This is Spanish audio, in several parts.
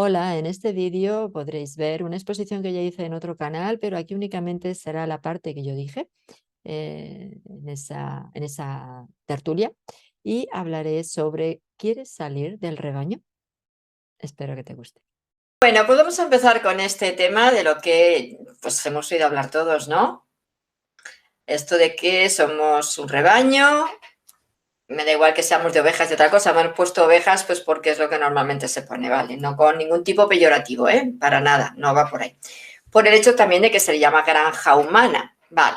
Hola, en este vídeo podréis ver una exposición que ya hice en otro canal, pero aquí únicamente será la parte que yo dije en esa tertulia y hablaré sobre ¿quieres salir del rebaño? Espero que te guste. Bueno, pues vamos a empezar con este tema de lo que pues hemos oído hablar todos, ¿no? Esto de que somos un rebaño, me da igual que seamos de ovejas de otra cosa, me han puesto ovejas pues porque es lo que normalmente se pone, ¿vale? No con ningún tipo peyorativo, ¿eh? Para nada, no va por ahí. Por el hecho también de que se le llama granja humana, ¿vale?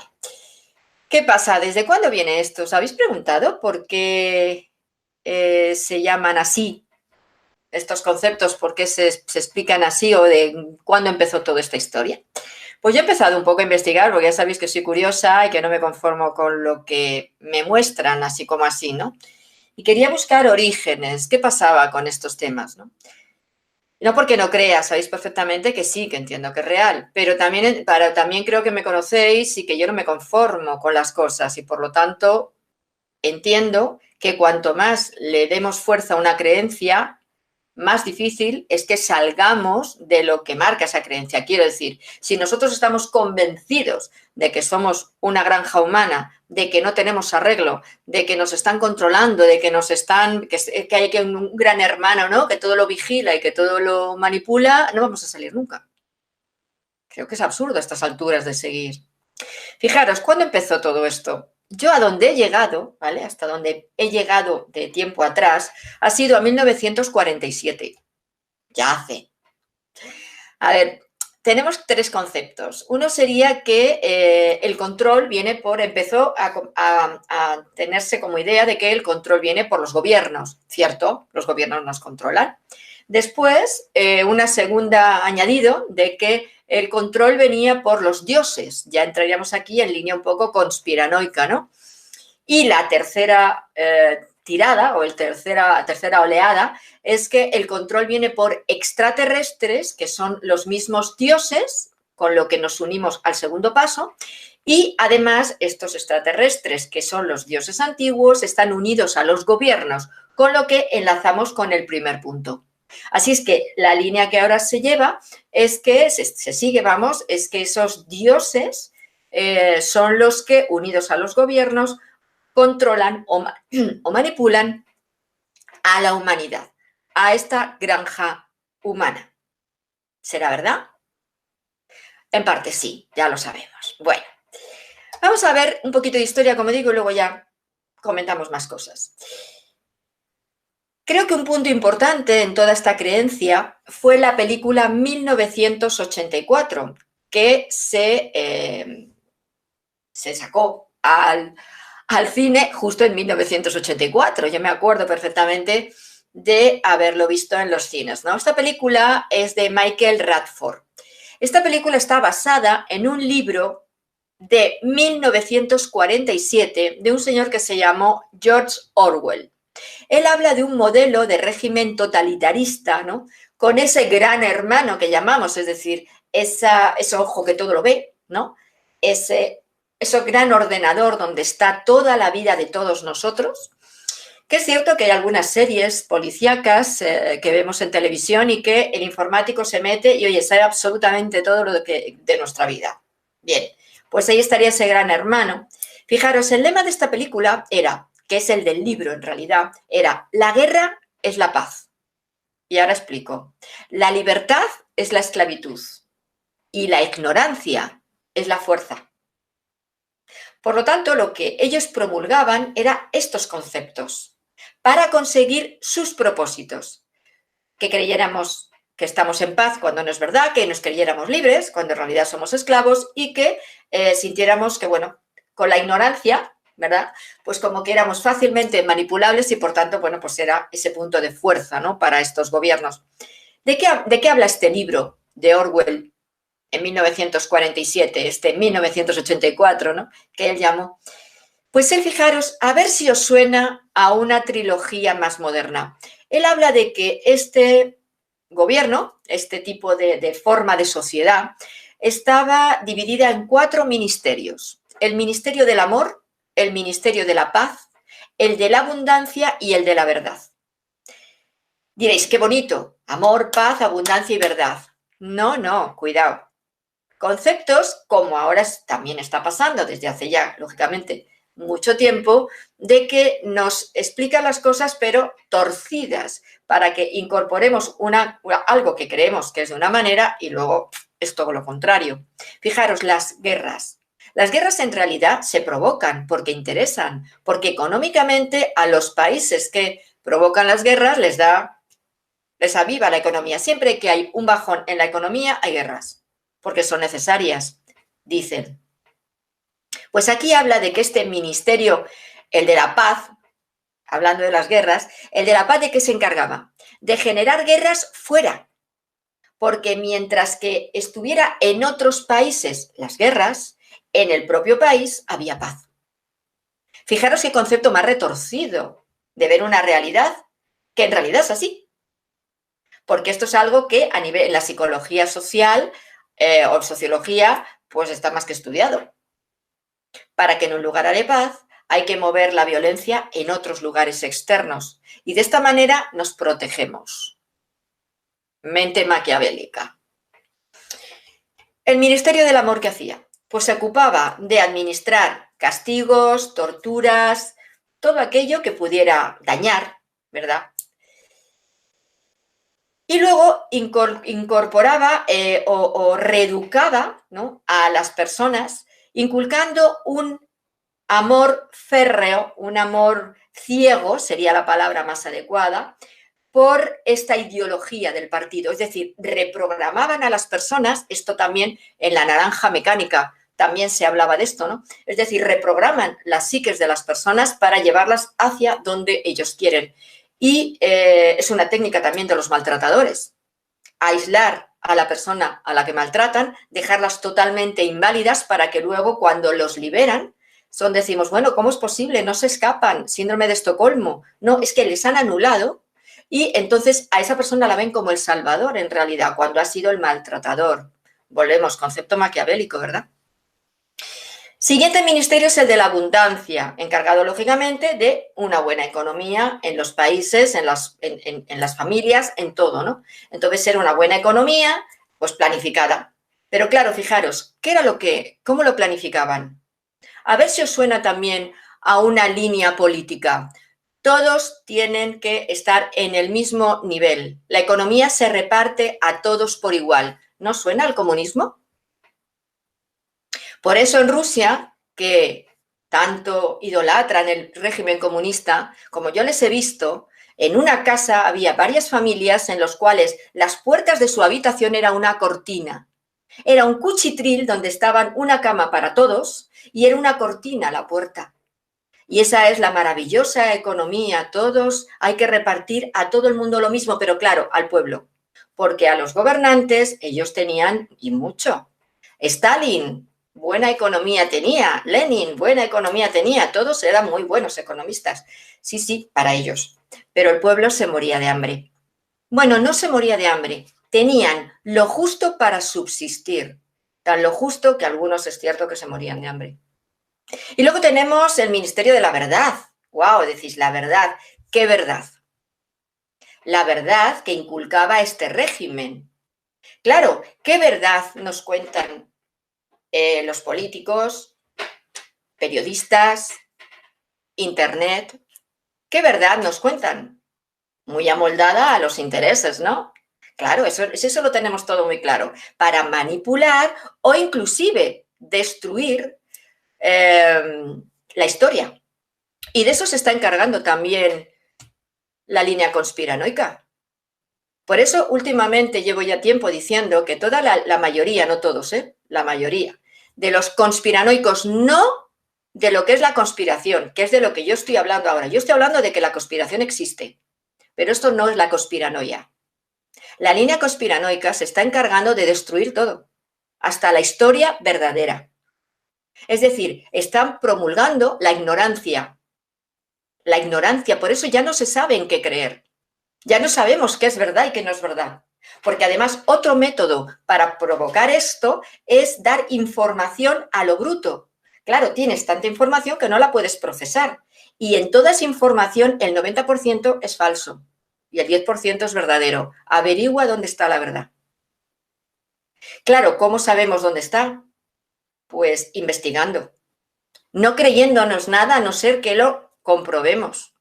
¿Qué pasa? ¿Desde cuándo viene esto? ¿Os habéis preguntado por qué se llaman así estos conceptos? ¿Por qué se explican así o de cuándo empezó toda esta historia? Pues yo he empezado un poco a investigar, porque ya sabéis que soy curiosa y que no me conformo con lo que me muestran así como así, ¿no? Y quería buscar orígenes, qué pasaba con estos temas, ¿no? No porque no crea, sabéis perfectamente que sí, que entiendo que es real, pero también creo que me conocéis y que yo no me conformo con las cosas y por lo tanto entiendo que cuanto más le demos fuerza a una creencia, más difícil es que salgamos de lo que marca esa creencia. Quiero decir, si nosotros estamos convencidos de que somos una granja humana, de que no tenemos arreglo, de que nos están controlando, de que nos están, que hay que un gran hermano, ¿no? Que todo lo vigila y que todo lo manipula, no vamos a salir nunca. Creo que es absurdo a estas alturas de seguir. Fijaros, ¿cuándo empezó todo esto? Yo a donde he llegado, ¿vale? Hasta donde he llegado de tiempo atrás, ha sido a 1947. Ya hace. A ver, tenemos tres conceptos. Uno sería que el control empezó a tenerse como idea de que el control viene por los gobiernos, ¿cierto? Los gobiernos nos controlan. Después, una segunda añadido de que el control venía por los dioses. Ya entraríamos aquí en línea un poco conspiranoica, ¿no? Y la tercera tirada o tercera oleada es que el control viene por extraterrestres, que son los mismos dioses, con lo que nos unimos al segundo paso, y además estos extraterrestres, que son los dioses antiguos, están unidos a los gobiernos, con lo que enlazamos con el primer punto. Así es que la línea que ahora se lleva es que se sigue, vamos, es que esos dioses son los que, unidos a los gobiernos, controlan o manipulan a la humanidad, a esta granja humana. ¿Será verdad? En parte sí, ya lo sabemos. Bueno, vamos a ver un poquito de historia, como digo, y luego ya comentamos más cosas. Creo que un punto importante en toda esta creencia fue la película 1984, que se sacó al cine justo en 1984. Yo me acuerdo perfectamente de haberlo visto en los cines, ¿no? Esta película es de Michael Radford. Esta película está basada en un libro de 1947 de un señor que se llamó George Orwell. Él habla de un modelo de régimen totalitarista, ¿no? Con ese gran hermano que llamamos, es decir, ese ojo que todo lo ve, ¿no? Ese gran ordenador donde está toda la vida de todos nosotros, que es cierto que hay algunas series policíacas que vemos en televisión y que el informático se mete y, oye, sabe absolutamente todo lo de nuestra vida. Bien, pues ahí estaría ese gran hermano. Fijaros, el lema de esta película era, que es el del libro en realidad, era: la guerra es la paz. Y ahora explico. La libertad es la esclavitud y la ignorancia es la fuerza. Por lo tanto, lo que ellos promulgaban eran estos conceptos para conseguir sus propósitos. Que creyéramos que estamos en paz cuando no es verdad, que nos creyéramos libres cuando en realidad somos esclavos y que sintiéramos que, bueno, con la ignorancia, ¿verdad? Pues como que éramos fácilmente manipulables y por tanto, bueno, pues era ese punto de fuerza, ¿no? Para estos gobiernos. ¿De qué habla este libro de Orwell en 1947, este 1984, ¿no? Que él llamó? Pues él, fijaros, a ver si os suena a una trilogía más moderna. Él habla de que este gobierno, este tipo de forma de sociedad, estaba dividida en 4 ministerios. El ministerio del amor, el ministerio de la paz, el de la abundancia y el de la verdad. Diréis, qué bonito, amor, paz, abundancia y verdad. No, no, cuidado. Conceptos, como ahora también está pasando desde hace ya, lógicamente, mucho tiempo, de que nos explican las cosas pero torcidas, para que incorporemos algo que creemos que es de una manera y luego es todo lo contrario. Fijaros, las guerras. Las guerras en realidad se provocan porque interesan, porque económicamente a los países que provocan las guerras les aviva la economía. Siempre que hay un bajón en la economía hay guerras, porque son necesarias, dicen. Pues aquí habla de que este ministerio, el de la paz, hablando de las guerras, el de la paz, ¿de qué se encargaba? De generar guerras fuera, porque mientras que estuviera en otros países las guerras, en el propio país había paz. Fijaros qué concepto más retorcido de ver una realidad que en realidad es así. Porque esto es algo que a nivel en la psicología social o sociología pues está más que estudiado. Para que en un lugar haya paz hay que mover la violencia en otros lugares externos y de esta manera nos protegemos. Mente maquiavélica. El Ministerio del Amor, ¿qué hacía? Pues se ocupaba de administrar castigos, torturas, todo aquello que pudiera dañar, ¿verdad? Y luego incorporaba o reeducaba, ¿no?, a las personas, inculcando un amor férreo, un amor ciego, sería la palabra más adecuada, por esta ideología del partido. Es decir, reprogramaban a las personas, esto también en la naranja mecánica también se hablaba de esto, ¿no? Es decir, reprograman las psiques de las personas para llevarlas hacia donde ellos quieren. Y es una técnica también de los maltratadores. Aislar a la persona a la que maltratan, dejarlas totalmente inválidas para que luego cuando los liberan, decimos, bueno, ¿cómo es posible? No se escapan, síndrome de Estocolmo. No, es que les han anulado y entonces a esa persona la ven como el salvador en realidad, cuando ha sido el maltratador. Volvemos, concepto maquiavélico, ¿verdad? Siguiente ministerio es el de la abundancia, encargado lógicamente de una buena economía en los países, en las familias, en todo, ¿no? Entonces era una buena economía, pues planificada. Pero claro, fijaros, ¿cómo lo planificaban? A ver si os suena también a una línea política. Todos tienen que estar en el mismo nivel. La economía se reparte a todos por igual. ¿No suena al comunismo? Por eso en Rusia, que tanto idolatran el régimen comunista, como yo les he visto, en una casa había varias familias en las cuales las puertas de su habitación era una cortina. Era un cuchitril donde estaban una cama para todos y era una cortina la puerta. Y esa es la maravillosa economía. Todos hay que repartir a todo el mundo lo mismo, pero claro, al pueblo. Porque a los gobernantes ellos tenían, y mucho. Stalin, buena economía tenía. Lenin, buena economía tenía. Todos eran muy buenos economistas. Sí, sí, para ellos. Pero el pueblo se moría de hambre. Bueno, no se moría de hambre. Tenían lo justo para subsistir. Tan lo justo que algunos es cierto que se morían de hambre. Y luego tenemos el Ministerio de la Verdad. ¡Wow! Decís, la verdad. ¿Qué verdad? La verdad que inculcaba este régimen. Claro, ¿qué verdad nos cuentan los políticos, periodistas, internet? ¿Qué verdad nos cuentan? Muy amoldada a los intereses, ¿no? Claro, eso lo tenemos todo muy claro. Para manipular o inclusive destruir la historia. Y de eso se está encargando también la línea conspiranoica. Por eso últimamente llevo ya tiempo diciendo que toda la mayoría, no todos, la mayoría de los conspiranoicos, no de lo que es la conspiración, que es de lo que yo estoy hablando ahora. Yo estoy hablando de que la conspiración existe, pero esto no es la conspiranoia. La línea conspiranoica se está encargando de destruir todo, hasta la historia verdadera. Es decir, están promulgando la ignorancia. La ignorancia, por eso ya no se sabe en qué creer. Ya no sabemos qué es verdad y qué no es verdad. Porque además otro método para provocar esto es dar información a lo bruto. Claro, tienes tanta información que no la puedes procesar. Y en toda esa información el 90% es falso. y el 10% es verdadero. Averigua dónde está la verdad. Claro, ¿cómo sabemos dónde está? Pues investigando. No creyéndonos nada a no ser que lo comprobemos.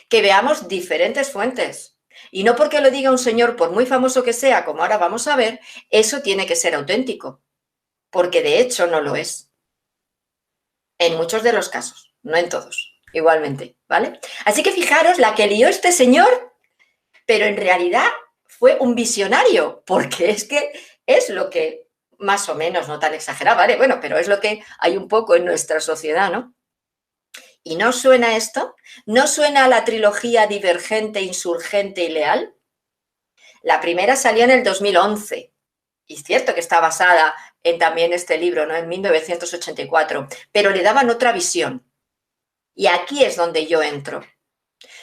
Que veamos diferentes fuentes. Y no porque lo diga un señor, por muy famoso que sea, como ahora vamos a ver, eso tiene que ser auténtico. Porque de hecho no lo es. En muchos de los casos, no en todos, igualmente, ¿vale? Así que fijaros la que lió este señor, pero en realidad fue un visionario, porque es que es lo que, más o menos, no tan exagerado, ¿vale? Bueno, pero es lo que hay un poco en nuestra sociedad, ¿no? ¿Y no suena esto? ¿No suena a la trilogía Divergente, Insurgente y Leal? La primera salió en el 2011, y es cierto que está basada en también este libro, ¿no? En 1984, pero le daban otra visión. Y aquí es donde yo entro.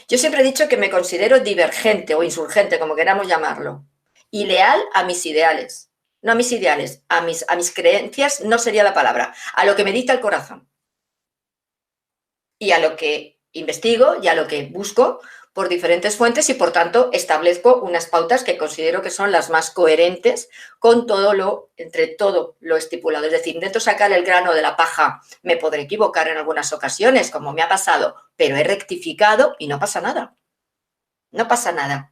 Yo siempre he dicho que me considero divergente o insurgente, como queramos llamarlo, y leal a mis ideales. No a mis ideales, a mis creencias no sería la palabra, a lo que me dicta el corazón. Y a lo que investigo y a lo que busco por diferentes fuentes y, por tanto, establezco unas pautas que considero que son las más coherentes con entre todo lo estipulado. Es decir, intento sacar el grano de la paja. Me podré equivocar en algunas ocasiones, como me ha pasado, pero he rectificado y no pasa nada. No pasa nada.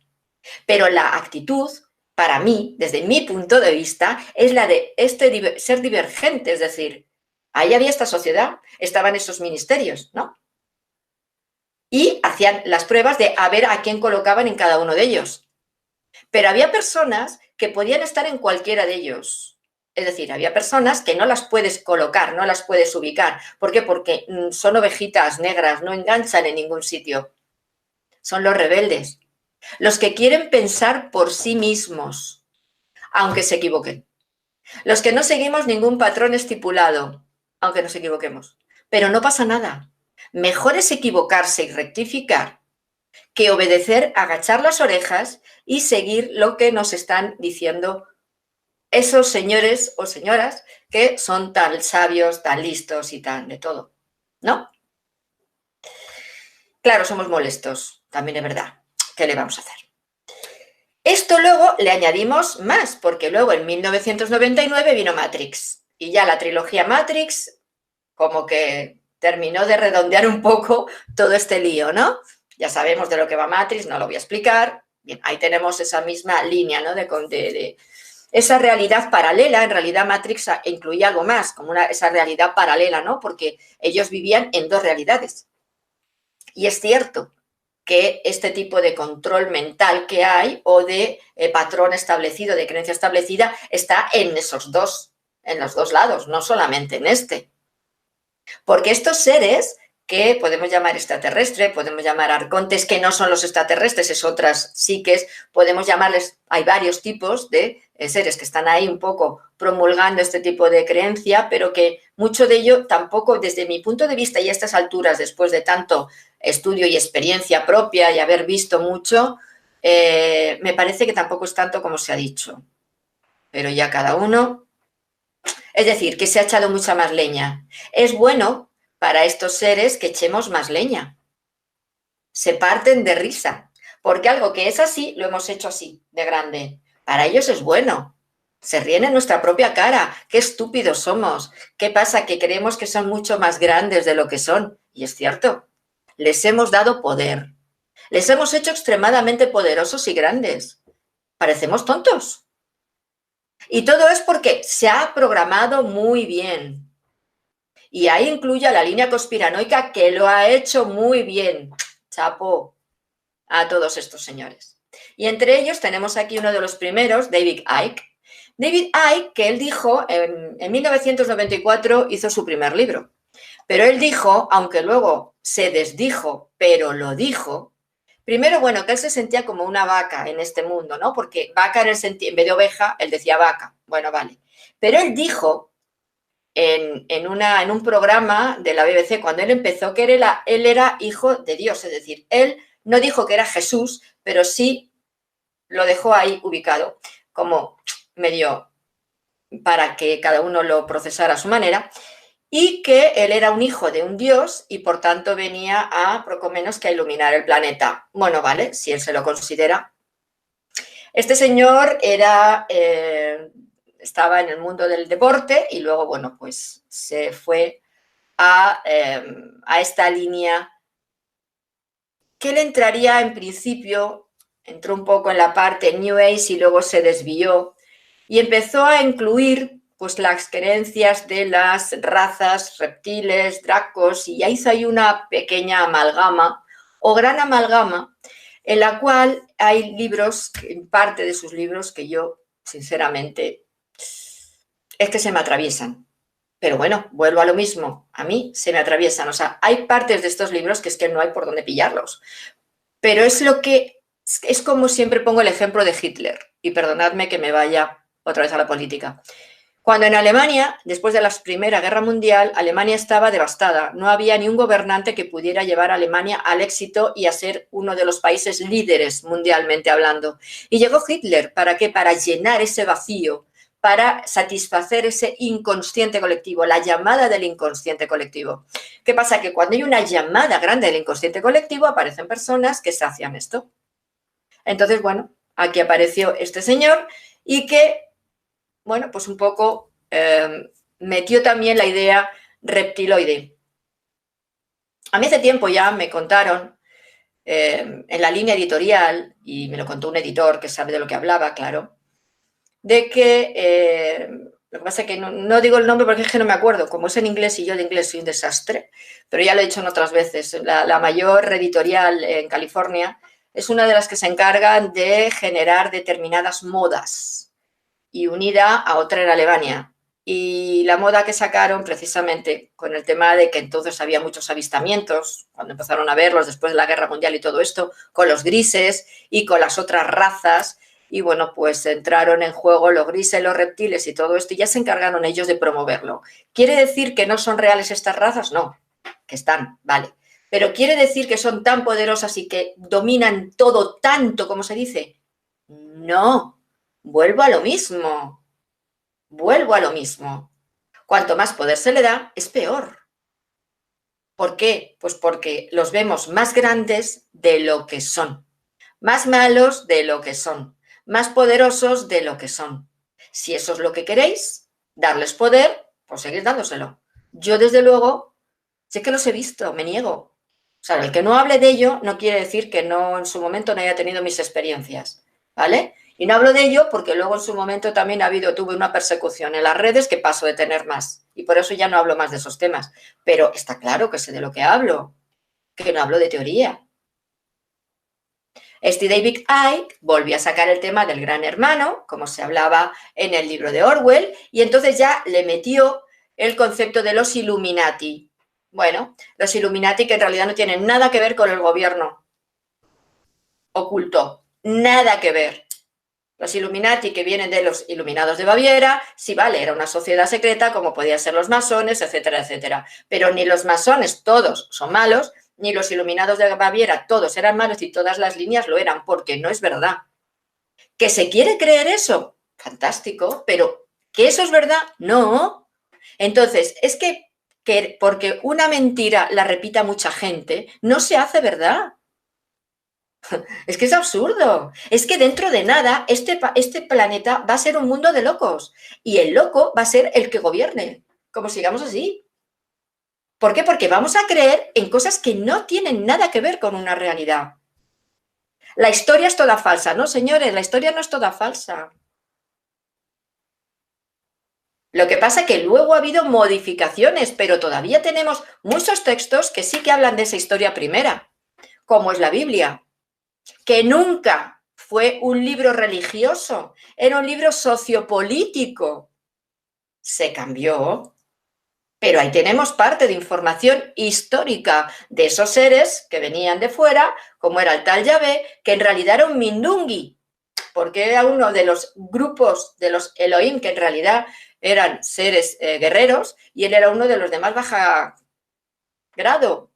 Pero la actitud, para mí, desde mi punto de vista, es la de ser divergente. Es decir, ahí había esta sociedad, estaban esos ministerios, ¿no? Y hacían las pruebas de a ver a quién colocaban en cada uno de ellos. Pero había personas que podían estar en cualquiera de ellos. Es decir, había personas que no las puedes colocar, no las puedes ubicar. ¿Por qué? Porque son ovejitas negras, no enganchan en ningún sitio. Son los rebeldes, los que quieren pensar por sí mismos, aunque se equivoquen. Los que no seguimos ningún patrón estipulado, aunque nos equivoquemos. Pero no pasa nada. Mejor es equivocarse y rectificar que obedecer, agachar las orejas y seguir lo que nos están diciendo esos señores o señoras que son tan sabios, tan listos y tan de todo, ¿no? Claro, somos molestos, también es verdad. ¿Qué le vamos a hacer? Esto luego le añadimos más, porque luego en 1999 vino Matrix y ya la trilogía Matrix como que terminó de redondear un poco todo este lío, ¿no? Ya sabemos de lo que va Matrix, no lo voy a explicar. Bien, ahí tenemos esa misma línea, ¿no? De esa realidad paralela. En realidad Matrix incluía algo más, como esa realidad paralela, ¿no? Porque ellos vivían en dos realidades. Y es cierto que este tipo de control mental que hay o de patrón establecido, de creencia establecida, está en los dos lados, no solamente en este. Porque estos seres que podemos llamar extraterrestres, podemos llamar arcontes, que no son los extraterrestres, es otras psiques, podemos llamarles, hay varios tipos de seres que están ahí un poco promulgando este tipo de creencia, pero que mucho de ello tampoco, desde mi punto de vista y a estas alturas, después de tanto estudio y experiencia propia y haber visto mucho, me parece que tampoco es tanto como se ha dicho. Pero ya cada uno... Es decir, que se ha echado mucha más leña. Es bueno para estos seres que echemos más leña. Se parten de risa, porque algo que es así, lo hemos hecho así, de grande. Para ellos es bueno. Se ríen en nuestra propia cara. Qué estúpidos somos. ¿Qué pasa? Que creemos que son mucho más grandes de lo que son. Y es cierto. Les hemos dado poder. Les hemos hecho extremadamente poderosos y grandes. Parecemos tontos. Y todo es porque se ha programado muy bien. Y ahí incluye a la línea conspiranoica que lo ha hecho muy bien. Chapo a todos estos señores. Y entre ellos tenemos aquí uno de los primeros, David Icke. David Icke, que él dijo, en 1994 hizo su primer libro. Pero él dijo, aunque luego se desdijo, pero lo dijo, primero, bueno, que él se sentía como una vaca en este mundo, ¿no? Porque vaca en vez de oveja, él decía vaca. Bueno, vale. Pero él dijo en un programa de la BBC, cuando él empezó, que él era hijo de Dios. Es decir, él no dijo que era Jesús, pero sí lo dejó ahí ubicado, como medio para que cada uno lo procesara a su manera. y que él era un hijo de un dios y por tanto venía a poco menos que a iluminar el planeta. Bueno, vale, si él se lo considera. Este señor estaba en el mundo del deporte y luego, bueno, pues se fue a esta línea que él entraría en principio, entró un poco en la parte New Age y luego se desvió y empezó a incluir pues las creencias de las razas reptiles, dracos, y hizo ahí una pequeña amalgama o gran amalgama en la cual hay libros, en parte de sus libros, que yo sinceramente es que se me atraviesan. Pero bueno, vuelvo a lo mismo, a mí se me atraviesan. O sea, hay partes de estos libros que es que no hay por dónde pillarlos. Pero es como siempre pongo el ejemplo de Hitler, y perdonadme que me vaya otra vez a la política. Cuando en Alemania, después de la Primera Guerra Mundial, Alemania estaba devastada. No había ni un gobernante que pudiera llevar a Alemania al éxito y a ser uno de los países líderes mundialmente hablando. Y llegó Hitler, ¿para qué? Para llenar ese vacío, para satisfacer ese inconsciente colectivo, la llamada del inconsciente colectivo. ¿Qué pasa? Que cuando hay una llamada grande del inconsciente colectivo, aparecen personas que sacian esto. Entonces, bueno, aquí apareció este señor y que, bueno, pues un poco metió también la idea reptiloide. A mí hace tiempo ya me contaron en la línea editorial, y me lo contó un editor que sabe de lo que hablaba, claro, de que lo que pasa es que no digo el nombre porque es que no me acuerdo, como es en inglés y yo de inglés soy un desastre, pero ya lo he dicho en otras veces, la mayor editorial en California es una de las que se encargan de generar determinadas modas y unida a otra en Alemania. Y la moda que sacaron precisamente con el tema de que entonces había muchos avistamientos, cuando empezaron a verlos después de la Guerra Mundial y todo esto, con los grises y con las otras razas, y bueno, pues entraron en juego los grises, los reptiles y todo esto, y ya se encargaron ellos de promoverlo. ¿Quiere decir que no son reales estas razas? No, que están, vale. Pero ¿quiere decir que son tan poderosas y que dominan todo tanto como se dice? No, vuelvo a lo mismo. Vuelvo a lo mismo. Cuanto más poder se le da, es peor. ¿Por qué? Pues porque los vemos más grandes de lo que son, más malos de lo que son, más poderosos de lo que son. Si eso es lo que queréis, darles poder, pues seguir dándoselo. Yo, desde luego, sé que los he visto, me niego. O sea, el que no hable de ello no quiere decir que no en su momento no haya tenido mis experiencias, ¿vale? Y no hablo de ello porque luego en su momento también tuve una persecución en las redes que paso de tener más. Y por eso ya no hablo más de esos temas. Pero está claro que sé de lo que hablo, que no hablo de teoría. Este David Icke volvió a sacar el tema del gran hermano, como se hablaba en el libro de Orwell, y entonces ya le metió el concepto de los Illuminati. Bueno, los Illuminati que en realidad no tienen nada que ver con el gobierno oculto, nada que ver. Los Illuminati que vienen de los Iluminados de Baviera, sí, vale, era una sociedad secreta como podían ser los masones, etcétera, etcétera. Pero ni los masones todos son malos, ni los Iluminados de Baviera todos eran malos y todas las líneas lo eran, porque no es verdad. ¿Que se quiere creer eso? Fantástico, pero ¿que eso es verdad? No. Entonces, es que porque una mentira la repita mucha gente, no se hace verdad. Es que es absurdo. Es que dentro de nada, este planeta va a ser un mundo de locos. Y el loco va a ser el que gobierne. Como sigamos así. ¿Por qué? Porque vamos a creer en cosas que no tienen nada que ver con una realidad. La historia es toda falsa. No, señores, la historia no es toda falsa. Lo que pasa es que luego ha habido modificaciones, pero todavía tenemos muchos textos que sí que hablan de esa historia primera, como es la Biblia, que nunca fue un libro religioso, era un libro sociopolítico. Se cambió, pero ahí tenemos parte de información histórica de esos seres que venían de fuera, como era el tal Yahvé, que en realidad era un Mindungi, porque era uno de los grupos de los Elohim, que en realidad eran seres guerreros, y él era uno de los de más baja grado.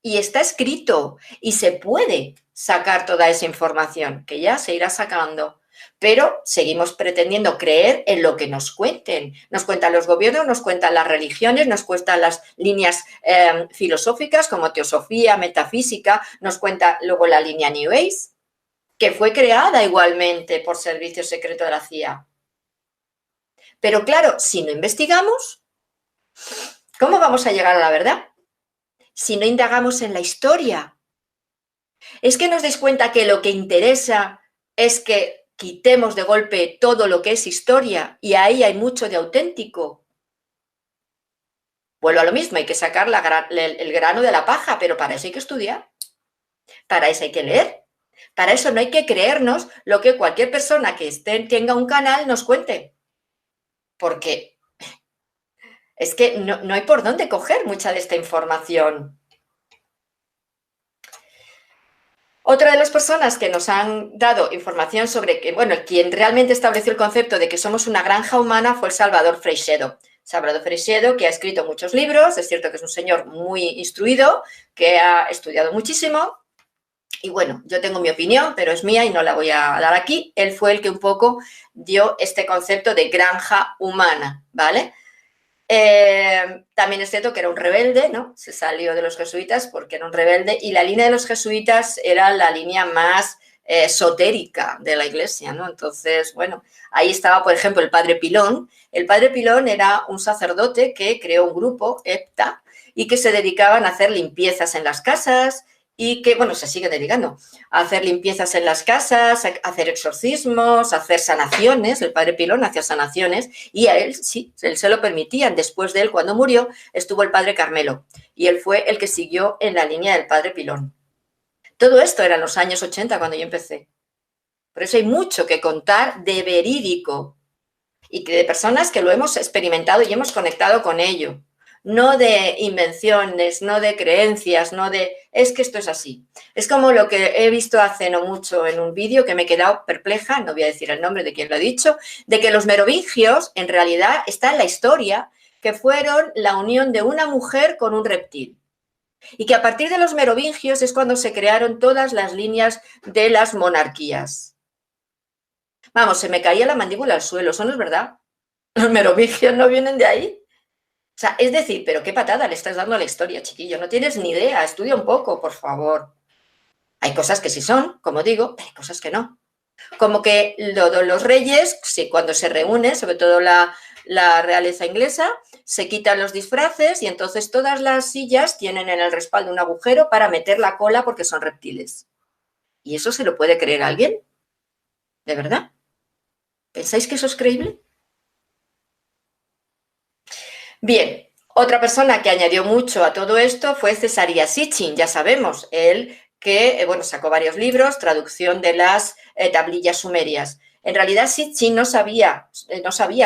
Y está escrito, y se puede sacar toda esa información, que ya se irá sacando. pero seguimos pretendiendo creer en lo que nos cuenten. Nos cuentan los gobiernos, nos cuentan las religiones, nos cuentan las líneas filosóficas como teosofía, metafísica, nos cuenta luego la línea New Age, que fue creada igualmente por servicio secreto de la CIA. Pero claro, si no investigamos, ¿cómo vamos a llegar a la verdad? Si no indagamos en la historia. Es que nos dais cuenta que lo que interesa es que quitemos de golpe todo lo que es historia y ahí hay mucho de auténtico. Vuelvo a lo mismo, hay que sacar el grano de la paja, pero para eso hay que estudiar, para eso hay que leer, para eso no hay que creernos lo que cualquier persona que tenga un canal nos cuente, porque es que no hay por dónde coger mucha de esta información. Otra de las personas que nos han dado información sobre que, bueno, quien realmente estableció el concepto de que somos una granja humana fue el Salvador Freixedo. Salvador Freixedo, que ha escrito muchos libros, es cierto que es un señor muy instruido, que ha estudiado muchísimo, y bueno, yo tengo mi opinión, pero es mía y no la voy a dar aquí. Él fue el que un poco dio este concepto de granja humana, ¿vale? También es cierto que era un rebelde, ¿no? Se salió de los jesuitas porque era un rebelde y la línea de los jesuitas era la línea más esotérica de la iglesia, ¿no? Entonces, bueno, ahí estaba, por ejemplo, el padre Pilón. El padre Pilón era un sacerdote que creó un grupo, EPTA, y que se dedicaban a hacer limpiezas en las casas y que, bueno, se sigue dedicando a hacer limpiezas en las casas, a hacer exorcismos, a hacer sanaciones. El padre Pilón hacía sanaciones y a él sí, él se lo permitían. Después de él, cuando murió, estuvo el padre Carmelo y él fue el que siguió en la línea del padre Pilón. Todo esto era en los años 80 cuando yo empecé. Por eso hay mucho que contar de verídico y de personas que lo hemos experimentado y hemos conectado con ello. No de invenciones, no de creencias, no de es que esto es así. Es como lo que he visto hace no mucho en un vídeo que me he quedado perpleja, no voy a decir el nombre de quien lo ha dicho, de que los merovingios en realidad está en la historia que fueron la unión de una mujer con un reptil. Y que a partir de los merovingios es cuando se crearon todas las líneas de las monarquías. Vamos, se me caía la mandíbula al suelo, eso no es verdad. Los merovingios no vienen de ahí. O sea, es decir, pero qué patada le estás dando a la historia, chiquillo. No tienes ni idea, estudia un poco, por favor. Hay cosas que sí son, como digo, pero hay cosas que no. Como que los reyes, sí, cuando se reúnen, sobre todo la realeza inglesa, se quitan los disfraces y entonces todas las sillas tienen en el respaldo un agujero para meter la cola porque son reptiles. ¿Y eso se lo puede creer alguien? ¿De verdad? ¿Pensáis que eso es creíble? Bien, otra persona que añadió mucho a todo esto fue Cesaria Sitchin, ya sabemos, él que bueno, sacó varios libros, traducción de las tablillas sumerias. En realidad Sitchin no sabía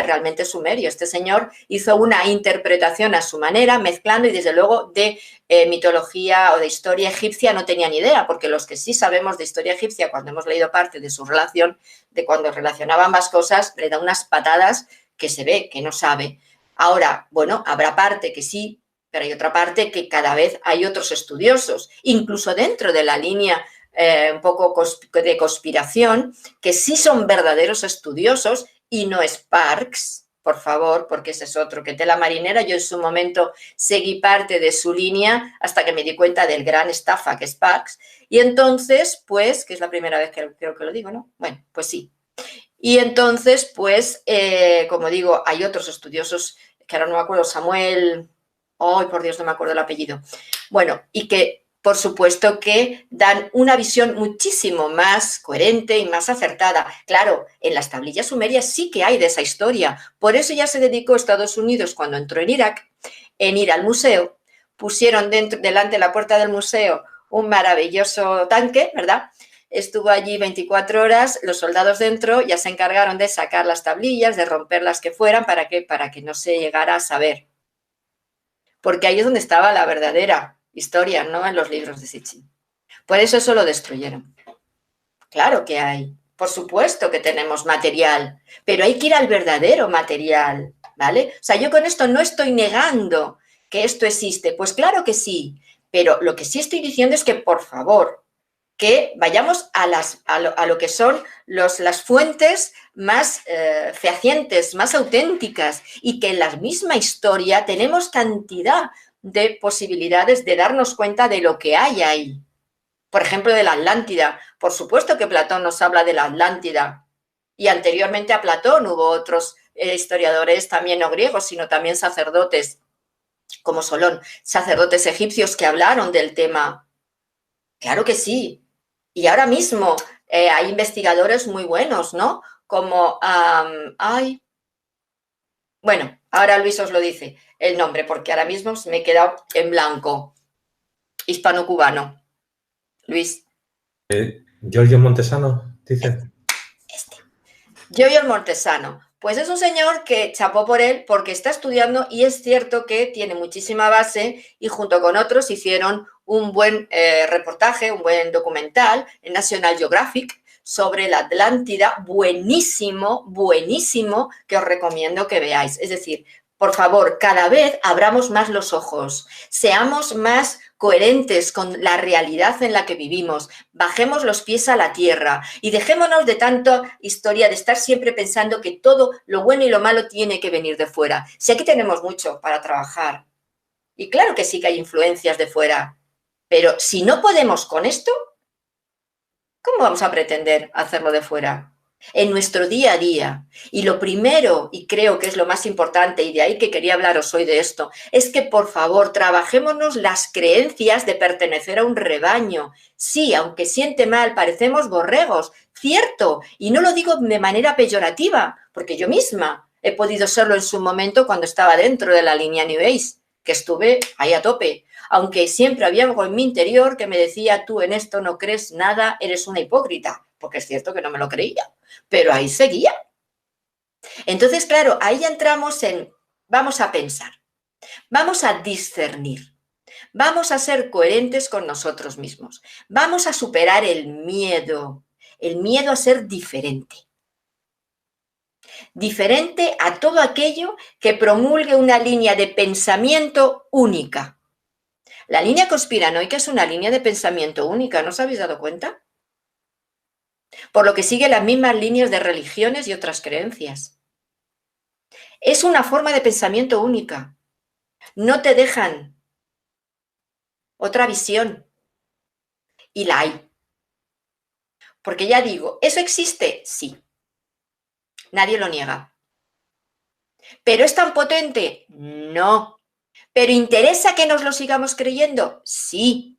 realmente sumerio. Este señor hizo una interpretación a su manera, mezclando y desde luego de mitología o de historia egipcia no tenía ni idea, porque los que sí sabemos de historia egipcia, cuando hemos leído parte de su relación, de cuando relacionaba ambas cosas, le da unas patadas que se ve que no sabe. Ahora, bueno, habrá parte que sí, pero hay otra parte que cada vez hay otros estudiosos, incluso dentro de la línea un poco de conspiración, que sí son verdaderos estudiosos y no Sparks, por favor, porque ese es otro que tela marinera. Yo en su momento seguí parte de su línea hasta que me di cuenta del gran estafa que es Sparks. Y entonces, pues, que es la primera vez que creo que lo digo, ¿no? Bueno, pues sí. Y entonces, pues, como digo, hay otros estudiosos, que ahora no me acuerdo, Samuel, ¡ay, por Dios, no me acuerdo el apellido! Bueno, y que, por supuesto, que dan una visión muchísimo más coherente y más acertada. Claro, en las tablillas sumerias sí que hay de esa historia. Por eso ya se dedicó Estados Unidos, cuando entró en Irak, en ir al museo. Pusieron delante de la puerta del museo un maravilloso tanque, ¿verdad?, estuvo allí 24 horas, los soldados dentro ya se encargaron de sacar las tablillas, de romper las que fueran, ¿para qué? Para que no se llegara a saber. Porque ahí es donde estaba la verdadera historia, no en los libros de Sitchin. Por eso lo destruyeron. Claro que hay, por supuesto que tenemos material, pero hay que ir al verdadero material, ¿vale? O sea, yo con esto no estoy negando que esto existe, pues claro que sí, pero lo que sí estoy diciendo es que, por favor, que vayamos a lo que son las fuentes más fehacientes, más auténticas, y que en la misma historia tenemos cantidad de posibilidades de darnos cuenta de lo que hay ahí. Por ejemplo, de la Atlántida. Por supuesto que Platón nos habla de la Atlántida. Y anteriormente a Platón hubo otros historiadores, también no griegos, sino también sacerdotes, como Solón, sacerdotes egipcios que hablaron del tema. Claro que sí. Y ahora mismo hay investigadores muy buenos, ¿no? Como, bueno, ahora Luis os lo dice el nombre, porque ahora mismo me he quedado en blanco. Hispano-cubano. Luis. Giorgio Montesano, dice. Giorgio Montesano. Pues es un señor que chapó por él porque está estudiando y es cierto que tiene muchísima base y junto con otros hicieron un buen reportaje, un buen documental en National Geographic sobre la Atlántida, buenísimo, buenísimo, que os recomiendo que veáis. Es decir, por favor, cada vez abramos más los ojos, seamos más coherentes con la realidad en la que vivimos, bajemos los pies a la tierra y dejémonos de tanta historia de estar siempre pensando que todo lo bueno y lo malo tiene que venir de fuera. Si aquí tenemos mucho para trabajar, y claro que sí que hay influencias de fuera, pero si no podemos con esto, ¿cómo vamos a pretender hacerlo de fuera? En nuestro día a día. Y lo primero, y creo que es lo más importante, y de ahí que quería hablaros hoy de esto, es que por favor trabajémonos las creencias de pertenecer a un rebaño. Sí, aunque siente mal, parecemos borregos, cierto, y no lo digo de manera peyorativa, porque yo misma he podido serlo en su momento cuando estaba dentro de la línea New Age, que estuve ahí a tope. Aunque siempre había algo en mi interior que me decía, tú en esto no crees nada, eres una hipócrita, porque es cierto que no me lo creía, pero ahí seguía. Entonces, claro, ahí ya entramos en, vamos a pensar, vamos a discernir, vamos a ser coherentes con nosotros mismos, vamos a superar el miedo a ser diferente. Diferente a todo aquello que promulgue una línea de pensamiento única. La línea conspiranoica es una línea de pensamiento única, ¿no os habéis dado cuenta? Por lo que sigue las mismas líneas de religiones y otras creencias. Es una forma de pensamiento única. No te dejan otra visión. Y la hay. Porque ya digo, ¿eso existe? Sí. Nadie lo niega. ¿Pero es tan potente? No. ¿Pero interesa que nos lo sigamos creyendo? Sí.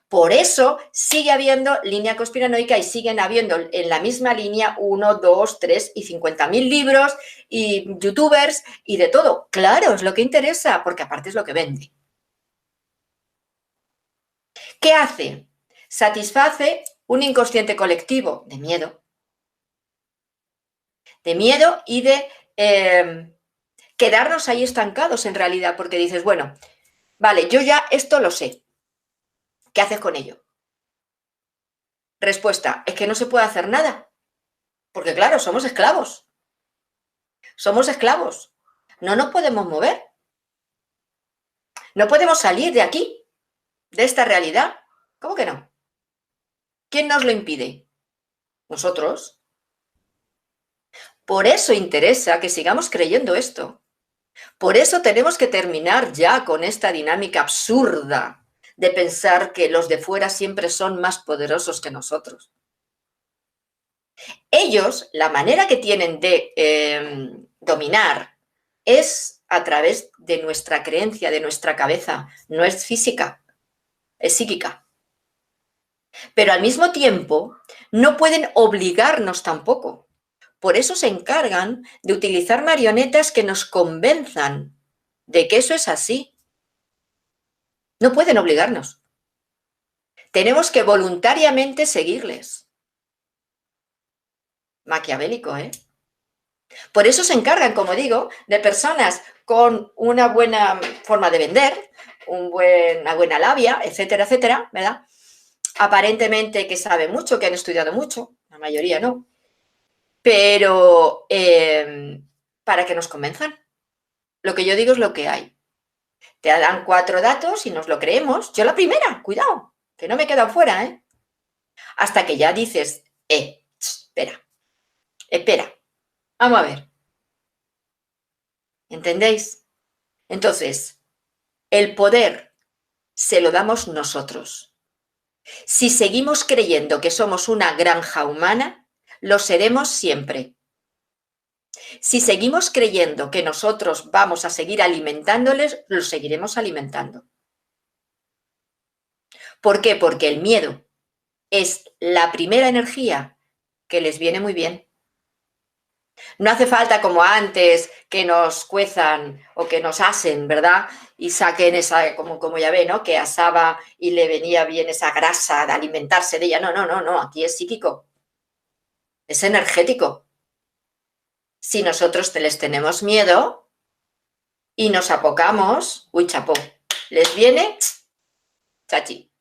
Por eso sigue habiendo línea conspiranoica y siguen habiendo en la misma línea 1, 2, 3 y 50.000 libros y youtubers y de todo. Claro, es lo que interesa, porque aparte es lo que vende. ¿Qué hace? Satisface un inconsciente colectivo de miedo. De miedo y de quedarnos ahí estancados en realidad, porque dices, bueno, vale, yo ya esto lo sé. ¿Qué haces con ello? Respuesta, es que no se puede hacer nada. Porque claro, somos esclavos. Somos esclavos. No nos podemos mover. No podemos salir de aquí, de esta realidad. ¿Cómo que no? ¿Quién nos lo impide? Nosotros. Por eso interesa que sigamos creyendo esto. Por eso tenemos que terminar ya con esta dinámica absurda de pensar que los de fuera siempre son más poderosos que nosotros. Ellos, la manera que tienen de dominar es a través de nuestra creencia, de nuestra cabeza. No es física, es psíquica. Pero al mismo tiempo no pueden obligarnos tampoco. Por eso se encargan de utilizar marionetas que nos convenzan de que eso es así. No pueden obligarnos. Tenemos que voluntariamente seguirles. Maquiavélico, ¿eh? Por eso se encargan, como digo, de personas con una buena forma de vender, una buena labia, etcétera, etcétera, ¿verdad? Aparentemente que saben mucho, que han estudiado mucho, la mayoría no, pero para que nos convenzan. Lo que yo digo es lo que hay. Te dan 4 datos y nos lo creemos. Yo la primera, cuidado, que no me he quedado fuera, ¿eh? hasta que ya dices, espera, vamos a ver. ¿Entendéis? Entonces, el poder se lo damos nosotros. Si seguimos creyendo que somos una granja humana, lo seremos siempre. Si seguimos creyendo que nosotros vamos a seguir alimentándoles, los seguiremos alimentando. ¿Por qué? Porque el miedo es la primera energía que les viene muy bien. No hace falta como antes que nos cuezan o que nos asen, ¿verdad? Y saquen esa, como ya ve, ¿no? Que asaba y le venía bien esa grasa de alimentarse de ella. No, aquí es psíquico. Es energético. Si nosotros les tenemos miedo y nos apocamos, uy, chapó, les viene chachi.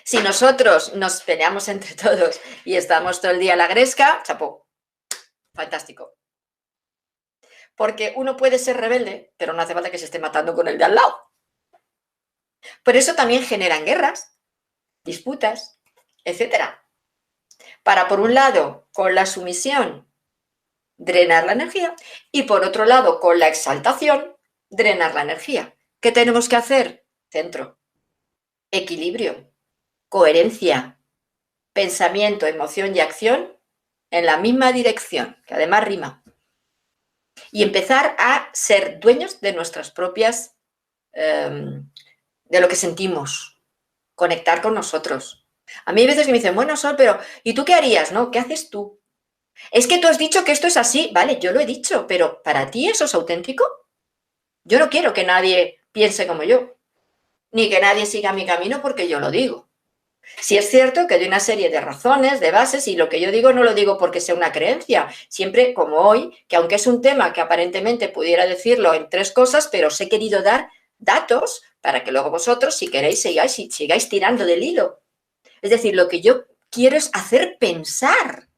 Si nosotros nos peleamos entre todos y estamos todo el día a la gresca, chapó. Fantástico. Porque uno puede ser rebelde, pero no hace falta que se esté matando con el de al lado. Por eso también generan guerras, disputas, etcétera. Para, por un lado, con la sumisión, drenar la energía, y por otro lado, con la exaltación, drenar la energía. ¿Qué tenemos que hacer? Centro, equilibrio, coherencia, pensamiento, emoción y acción en la misma dirección, que además rima. Y empezar a ser dueños de nuestras propias, de lo que sentimos, conectar con nosotros. A mí hay veces que me dicen, bueno, Sol, pero ¿y tú qué harías? ¿No? ¿Qué haces tú? Es que tú has dicho que esto es así. Vale, yo lo he dicho, pero ¿para ti eso es auténtico? Yo no quiero que nadie piense como yo, ni que nadie siga mi camino porque yo lo digo. Sí es cierto que hay una serie de razones, de bases, y lo que yo digo no lo digo porque sea una creencia. Siempre, como hoy, que aunque es un tema que aparentemente pudiera decirlo en 3 cosas, pero os he querido dar datos para que luego vosotros, si queréis, sigáis tirando del hilo. Es decir, lo que yo quiero es hacer pensar.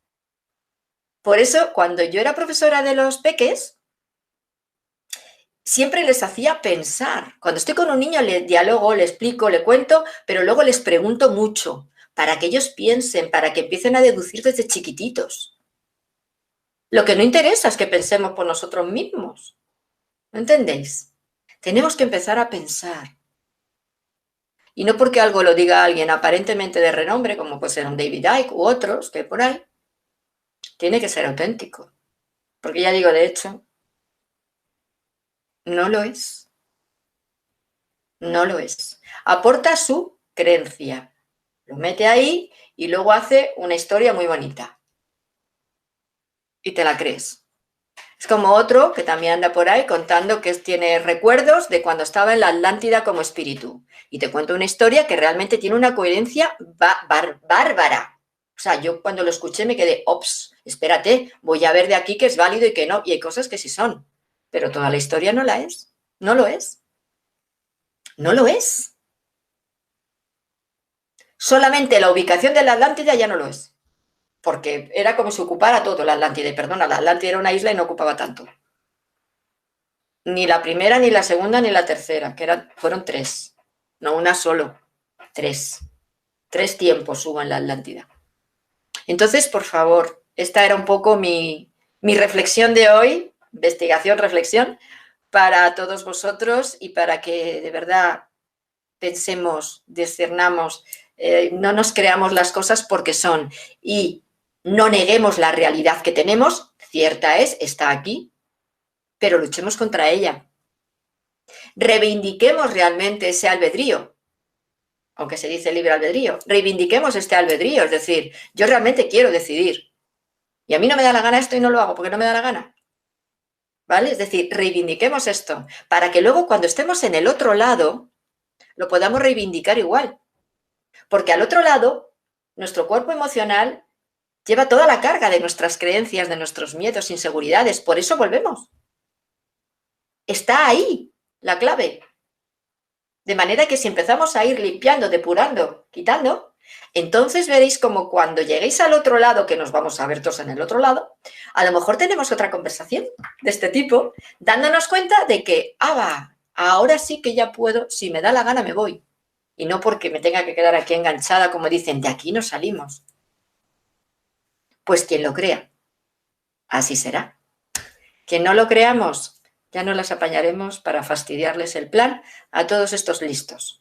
Por eso, cuando yo era profesora de los peques, siempre les hacía pensar. Cuando estoy con un niño, le dialogo, le explico, le cuento, pero luego les pregunto mucho para que ellos piensen, para que empiecen a deducir desde chiquititos. Lo que no interesa es que pensemos por nosotros mismos. ¿No entendéis? Tenemos que empezar a pensar. Y no porque algo lo diga alguien aparentemente de renombre, como puede ser un David Icke u otros que hay por ahí, tiene que ser auténtico. Porque ya digo, de hecho, no lo es. No lo es. Aporta su creencia. Lo mete ahí y luego hace una historia muy bonita. Y te la crees. Es como otro que también anda por ahí contando que tiene recuerdos de cuando estaba en la Atlántida como espíritu. Y te cuento una historia que realmente tiene una coherencia bárbara. O sea, yo cuando lo escuché me quedé, ops, espérate, voy a ver de aquí que es válido y que no. Y hay cosas que sí son. Pero toda la historia no la es. No lo es. No lo es. Solamente la ubicación de la Atlántida ya no lo es. Porque era como si ocupara todo la Atlántida. Y perdona, la Atlántida era una isla y no ocupaba tanto. Ni la primera, ni la segunda, ni la tercera, que fueron 3. No una solo, 3. 3 tiempos hubo en la Atlántida. Entonces, por favor, esta era un poco mi reflexión de hoy, investigación, reflexión, para todos vosotros y para que de verdad pensemos, discernamos, no nos creamos las cosas porque son y no neguemos la realidad que tenemos, cierta es, está aquí, pero luchemos contra ella. Reivindiquemos realmente ese albedrío, aunque se dice libre albedrío, reivindiquemos este albedrío, es decir, yo realmente quiero decidir y a mí no me da la gana esto y no lo hago porque no me da la gana. ¿Vale? Es decir, reivindiquemos esto para que luego cuando estemos en el otro lado lo podamos reivindicar igual. Porque al otro lado, nuestro cuerpo emocional lleva toda la carga de nuestras creencias, de nuestros miedos, inseguridades. Por eso volvemos. Está ahí la clave. De manera que si empezamos a ir limpiando, depurando, quitando, entonces veréis como cuando lleguéis al otro lado, que nos vamos a ver todos en el otro lado, a lo mejor tenemos otra conversación de este tipo, dándonos cuenta de que, ahora sí que ya puedo, si me da la gana me voy. y no porque me tenga que quedar aquí enganchada, como dicen, de aquí no salimos. Pues quien lo crea, así será. Quien no lo creamos, ya no las apañaremos para fastidiarles el plan a todos estos listos.